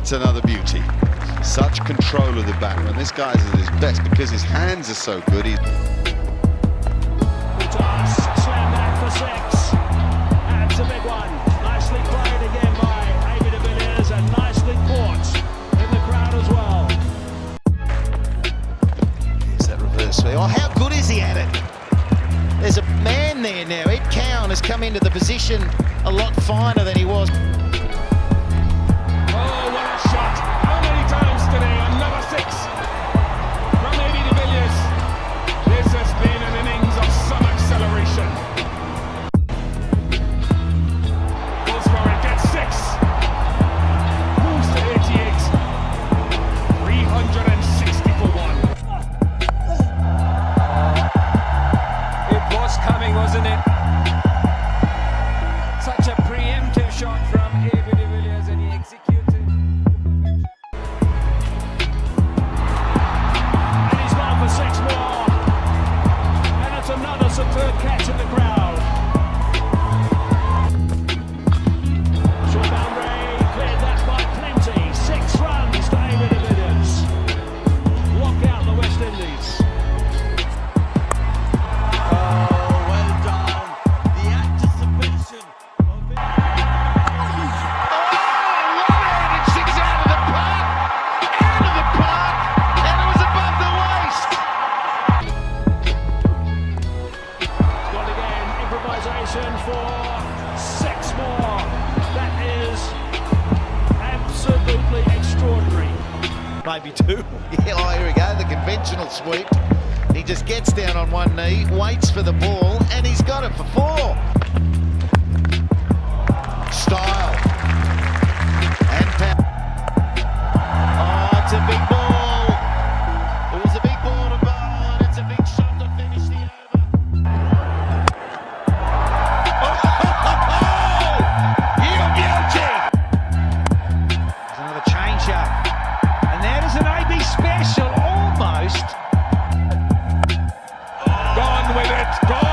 That's another beauty. Such control of the batsman. This guy's at his best because his hands are so good. He's slam back for six. That's a big one. Nicely played again by DeVilliers and nicely caught in the crowd as well. Here's that reverse swing. Oh, how good is he at it? There's a man there now. Ed Cowan has come into the position a lot finer than he was. Oh, what a shot. How many times today? Another six from DeVilliers. This has been an innings of some acceleration. Goes for it, gets six. Moves to 88. 360 for one. It was coming, wasn't it? Such a preemptive shot from DeVilliers, and he executed to perfection. And he's gone for six more. And it's another superb catch in the crowd. Short boundary, cleared that by plenty. 6 runs to DeVilliers. Lock out the West Indies. For 6 more. That is absolutely extraordinary. Maybe 2. Yeah, oh, here we go, the conventional sweep. He just gets down on one knee, waits for the ball, and he's got it for 4. Style. And oh, it's a big ball. It was a big ball to bowl, and it's a big shot to finish the over. Special, almost. Gone with it. Gone.